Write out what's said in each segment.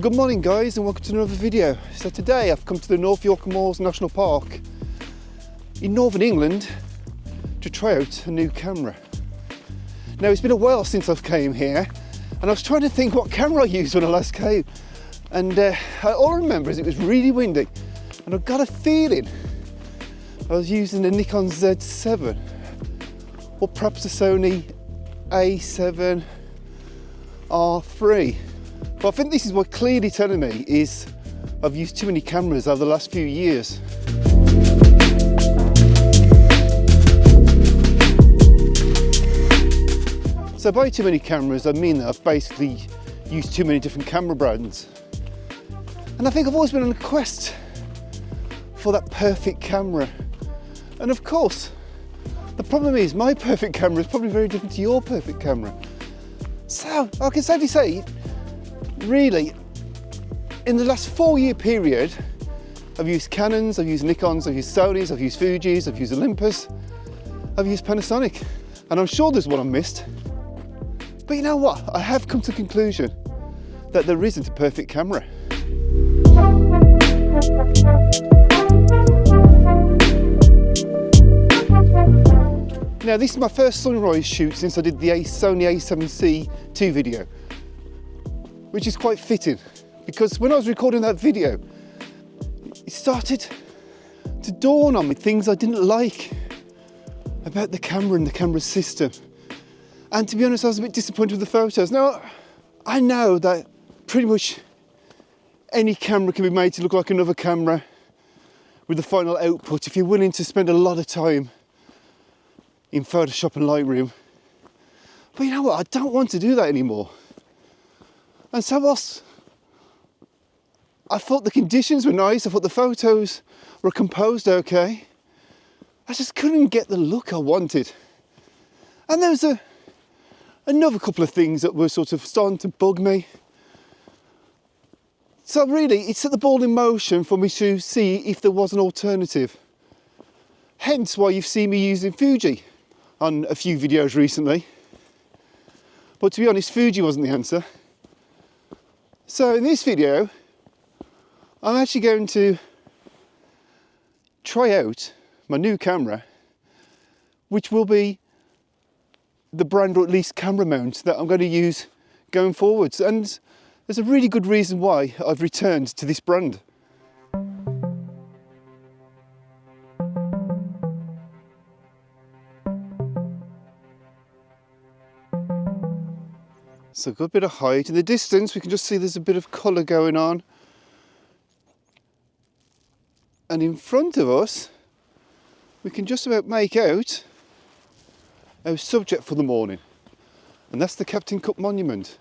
good morning guys, and welcome to another video. So today I've come to the North Yorkshire Moors National Park in Northern England to try out a new camera. Now it's been a while since I've came here, and I was trying to think what camera I used when I last came, and all I remember is it was really windy, and I've got a feeling I was using the Nikon Z7 or perhaps a Sony A7 R3. But I think this is what clearly telling me is I've used too many cameras over the last few years. So by too many cameras, I mean that I've basically used too many different camera brands. And I think I've always been on a quest for that perfect camera. And of course, the problem is my perfect camera is probably very different to your perfect camera. So I can safely say, really, in the last 4-year period, I've used Canons, I've used Nikons, I've used Sonys, I've used Fujis, I've used Olympus, I've used Panasonic, and I'm sure there's one I missed. But you know what? I have come to the conclusion that there isn't a perfect camera. Now this is my first sunrise shoot since I did the Sony A7C II video, which is quite fitting because when I was recording that video, it started to dawn on me things I didn't like about the camera and the camera system. And to be honest, I was a bit disappointed with the photos. Now, I know that pretty much any camera can be made to look like another camera with the final output if you're willing to spend a lot of time in Photoshop and Lightroom. But you know what, I don't want to do that anymore. And so whilst I thought the conditions were nice, I thought the photos were composed okay, I just couldn't get the look I wanted. And there was another couple of things that were sort of starting to bug me. So really, it set the ball in motion for me to see if there was an alternative. Hence why you've seen me using Fuji on a few videos recently. But to be honest, Fuji wasn't the answer. So in this video, I'm actually going to try out my new camera, which will be the brand, or at least camera mount, that I'm going to use going forwards. And there's a really good reason why I've returned to this brand. So a good bit of height. In the distance we can just see there's a bit of colour going on. And in front of us we can just about make out our subject for the morning. And that's the Captain Cook Monument.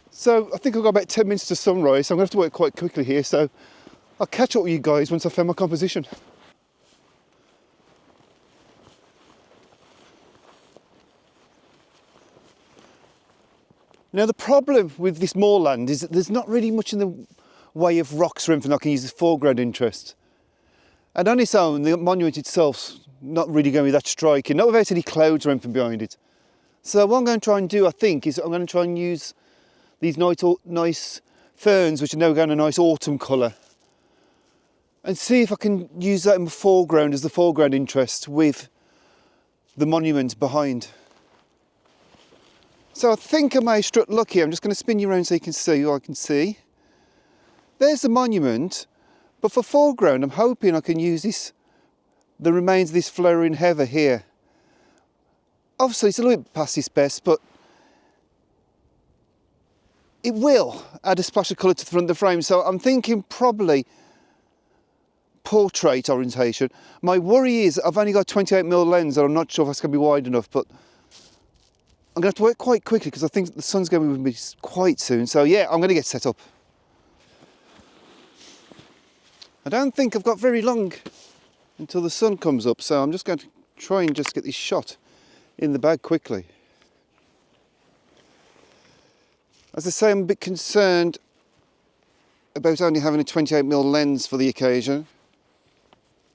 So I think I've got about 10 minutes to sunrise, so I'm going to have to work quite quickly here. So I'll catch up with you guys once I've found my composition. Now the problem with this moorland is that there's not really much in the way of rocks or anything I can use as foreground interest. And on its own, the monument itself's not really going to be that striking, not without any clouds or anything behind it. So what I'm going to try and do, I think, is I'm going to try and use these nice ferns, which are now going a nice autumn colour, and see if I can use that in the foreground as the foreground interest with the monument behind. So I think I may have struck lucky. I'm just going to spin you around so you can see what I can see. There's the monument, but for foreground I'm hoping I can use the remains of this flowering heather here. Obviously it's a little bit past its best, but it will add a splash of colour to the front of the frame. So I'm thinking probably portrait orientation. My worry is I've only got a 28mm lens and I'm not sure if that's going to be wide enough, but I'm going to have to work quite quickly because I think the sun's going to be with me quite soon. So yeah, I'm going to get set up. I don't think I've got very long until the sun comes up, so I'm just going to try and just get this shot in the bag quickly. As I say, I'm a bit concerned about only having a 28mm lens for the occasion.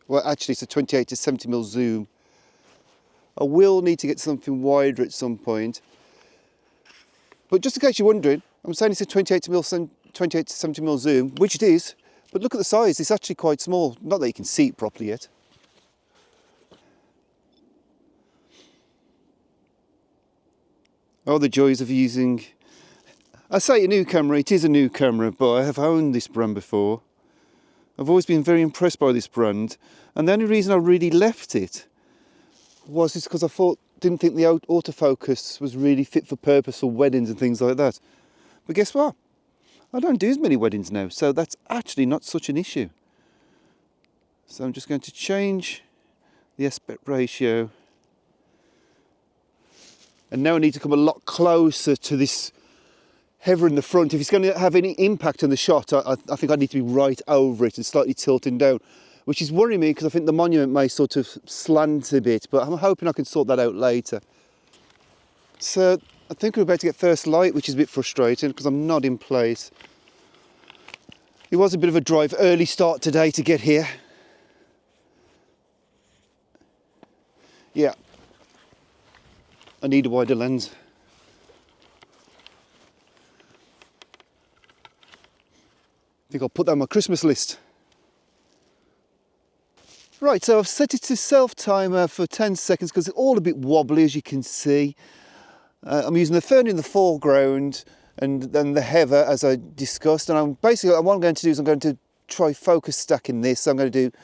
Well, actually it's a 28 to 70mm zoom. I will need to get something wider at some point. But just in case you're wondering, I'm saying it's a 28mm 28 to 70mm zoom, which it is, but look at the size, it's actually quite small. Not that you can see it properly yet. Oh, the joys of using, I say a new camera, it is a new camera, but I have owned this brand before. I've always been very impressed by this brand, and the only reason I really left it was just because I didn't think the autofocus was really fit for purpose for weddings and things like that. But guess what? I don't do as many weddings now, so that's actually not such an issue. So I'm just going to change the aspect ratio. And now I need to come a lot closer to this heather in the front. If it's going to have any impact on the shot, I think I need to be right over it and slightly tilting down, which is worrying me because I think the monument may sort of slant a bit, but I'm hoping I can sort that out later. So I think we're about to get first light, which is a bit frustrating because I'm not in place. It was a bit of a drive, early start today to get here. Yeah, I need a wider lens. I think I'll put that on my Christmas list. Right, so I've set it to self-timer for 10 seconds because it's all a bit wobbly, as you can see. I'm using the fern in the foreground and then the heather, as I discussed. And what I'm going to do is I'm going to try focus stacking this. So I'm going to do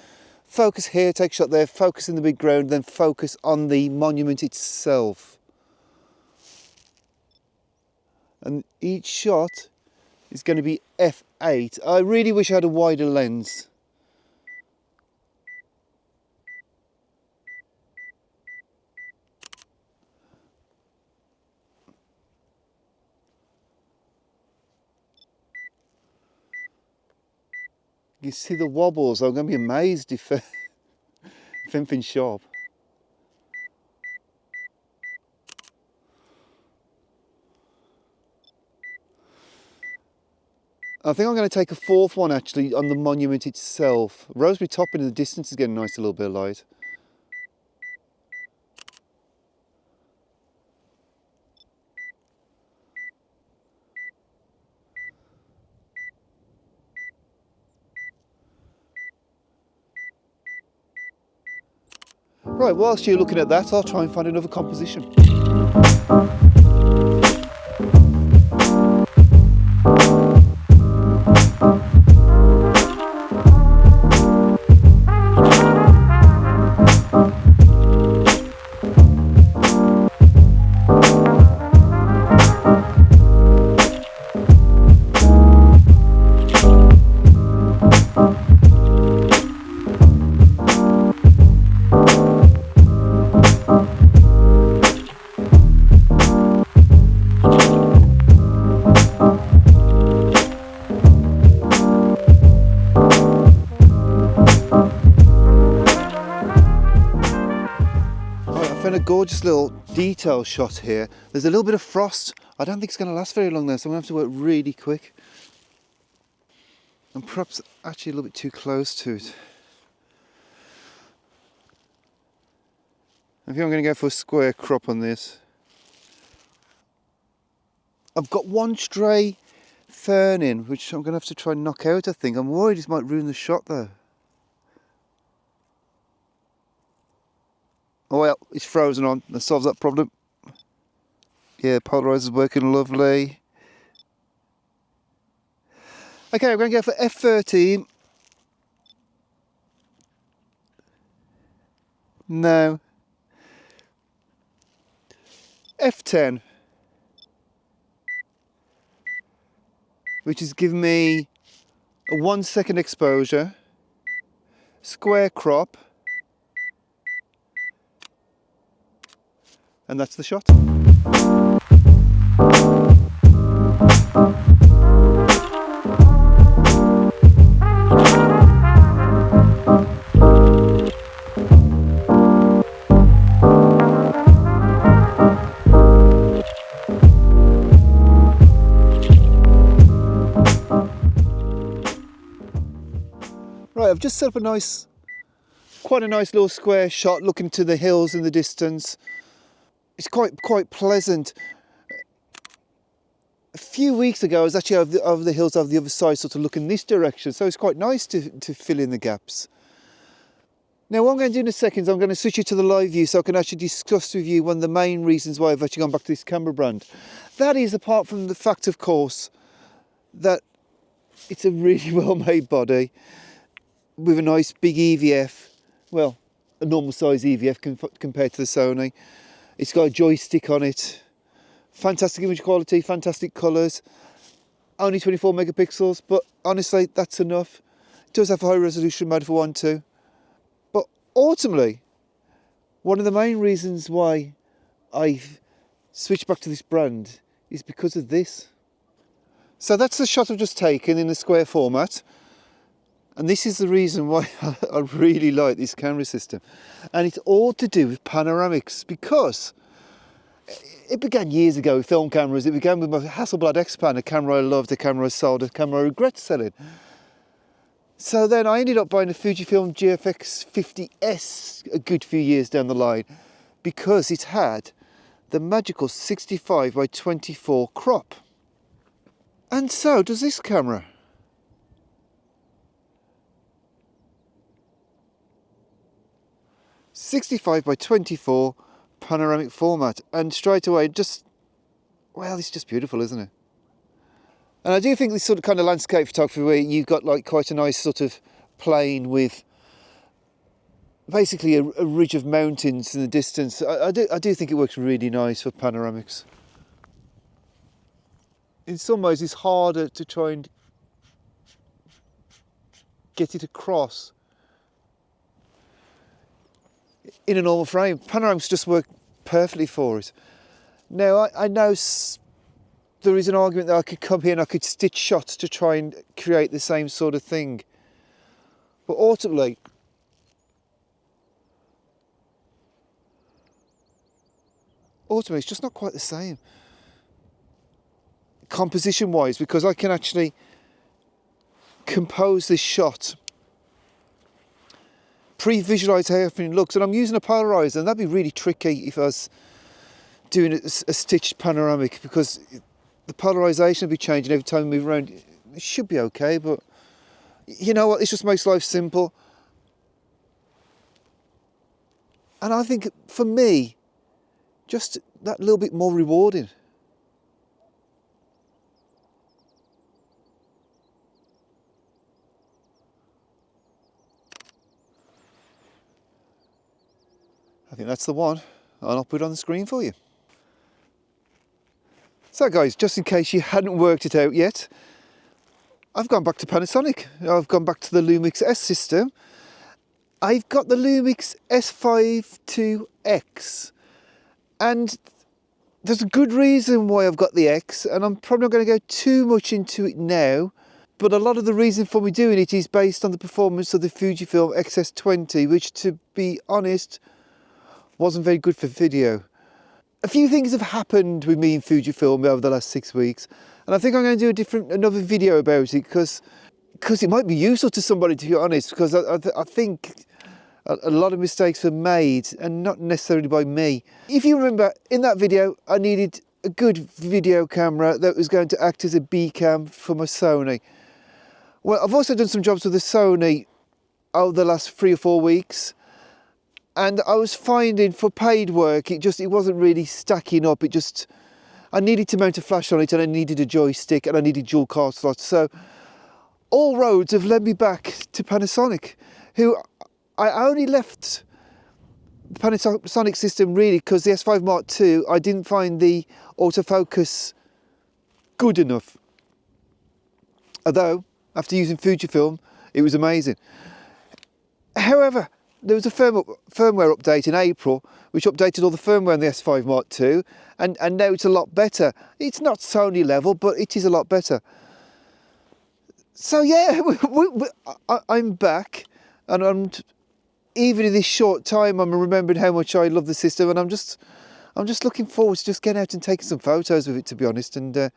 focus here, take a shot there, focus in the big ground, then focus on the monument itself. And each shot is going to be f8. I really wish I had a wider lens. You see the wobbles. I'm going to be amazed if anything's sharp. I think I'm going to take a fourth one actually on the monument itself. Rosebery topping in the distance is getting a nice little bit of light. Right, whilst you're looking at that, I'll try and find another composition. A gorgeous little detail shot here. There's a little bit of frost. I don't think it's going to last very long though, so I'm going to have to work really quick. And perhaps actually a little bit too close to it. I think I'm going to go for a square crop on this. I've got one stray fern in, which I'm going to have to try and knock out, I think. I'm worried this might ruin the shot though. Oh well, it's frozen on. That solves that problem. Yeah, polarизer's working lovely. Okay, I'm going to go for F13. No. F10. Which is giving me a 1 second exposure. Square crop. And that's the shot. Right, I've just set up quite a nice little square shot looking to the hills in the distance. It's quite pleasant. a few weeks ago, I was actually over the hills over the other side, sort of looking this direction, so it's quite nice to fill in the gaps. Now what I'm going to do in a second is I'm going to switch you to the live view so I can actually discuss with you one of the main reasons why I've actually gone back to this camera brand. That is, apart from the fact, of course, that it's a really well made body with a nice big EVF, well, a normal size EVF compared to the Sony. It's got a joystick on it, fantastic image quality, fantastic colours, only 24 megapixels, but honestly that's enough. It does have a high resolution mode if I want to. But ultimately, one of the main reasons why I've switched back to this brand is because of this. So that's the shot I've just taken in the square format. And this is the reason why I really like this camera system. And it's all to do with panoramics, because it began years ago with film cameras. It began with my Hasselblad X-Pan, a camera I loved, a camera I sold, a camera I regret selling. So then I ended up buying a Fujifilm GFX 50S a good few years down the line, because it had the magical 65 by 24 crop. And so does this camera. .65 by 24 panoramic format, and straight away well, it's just beautiful, isn't it? And I do think this sort of kind of landscape photography where you've got like quite a nice sort of plain with basically a ridge of mountains in the distance, I do think it works really nice for panoramics. In some ways it's harder to try and get it across in a normal frame. Panoramics just work perfectly for it. Now I know there is an argument that I could come here and I could stitch shots to try and create the same sort of thing, but ultimately it's just not quite the same composition wise, because I can actually compose this shot, pre-visualise how everything looks, and I'm using a polarizer, and that'd be really tricky if I was doing a stitched panoramic, because the polarisation will be changing every time we move around. It should be okay, but you know what, this just makes life simple. And I think for me, just that little bit more rewarding. I think that's the one, and I'll put it on the screen for you. So guys, just in case you hadn't worked it out yet, I've gone back to Panasonic. I've gone back to the Lumix S system. I've got the Lumix S5 2X, and there's a good reason why I've got the X, and I'm probably not going to go too much into it now, but a lot of the reason for me doing it is based on the performance of the Fujifilm XS20, which, to be honest, wasn't very good for video. A few things have happened with me in Fujifilm over the last 6 weeks, and I think I'm going to do another video about it, because it might be useful to somebody, to be honest, because I think a lot of mistakes were made, and not necessarily by me. If you remember, in that video I needed a good video camera that was going to act as a B cam for my Sony. Well, I've also done some jobs with the Sony over the last 3 or 4 weeks, and I was finding for paid work it wasn't really stacking up. I needed to mount a flash on it, and I needed a joystick, and I needed dual card slots. So all roads have led me back to Panasonic, who I only left the Panasonic system really because the S5 Mark II, I didn't find the autofocus good enough. Although, after using Fujifilm, it was amazing. However, there was a firmware update in April, which updated all the firmware on the S5 Mark II, and now it's a lot better. It's not Sony level, but it is a lot better. So yeah, I'm back, and even in this short time, I'm remembering how much I love the system, and I'm just looking forward to just getting out and taking some photos with it, to be honest. And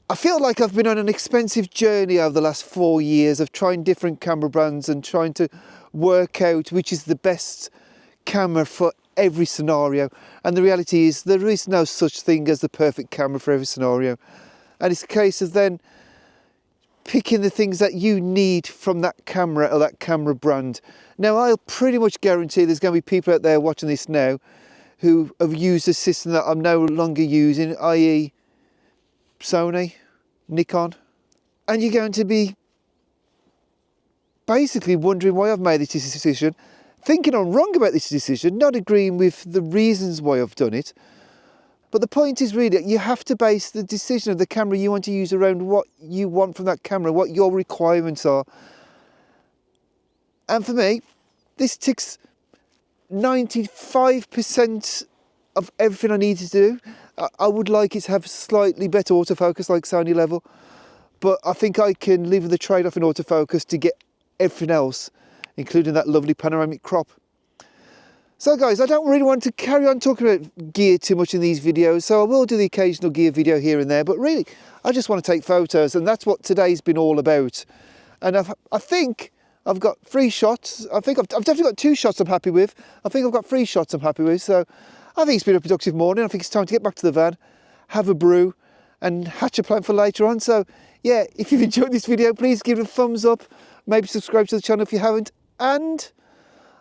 I feel like I've been on an expensive journey over the last 4 years of trying different camera brands and trying to work out which is the best camera for every scenario. And the reality is there is no such thing as the perfect camera for every scenario. And it's a case of then picking the things that you need from that camera or that camera brand. Now, I'll pretty much guarantee there's going to be people out there watching this now who have used a system that I'm no longer using, i.e. Sony, Nikon, and you're going to be basically wondering why I've made this decision, thinking I'm wrong about this decision, not agreeing with the reasons why I've done it. But the point is really that you have to base the decision of the camera you want to use around what you want from that camera, what your requirements are. And for me, this ticks 95% of everything I need to do. I would like it to have slightly better autofocus like Sony level, but I think I can live with the trade-off in autofocus to get everything else, including that lovely panoramic crop. So guys, I don't really want to carry on talking about gear too much in these videos, so I will do the occasional gear video here and there, but really, I just want to take photos, and that's what today's been all about. And I think I've got 3 shots. I think I've definitely got 2 shots I'm happy with. I think I've got 3 shots I'm happy with, so I think it's been a productive morning. I think it's time to get back to the van, have a brew, and hatch a plan for later on. So yeah, if you've enjoyed this video, please give it a thumbs up, maybe subscribe to the channel if you haven't, and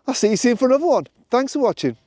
I'll see you soon for another one. Thanks for watching.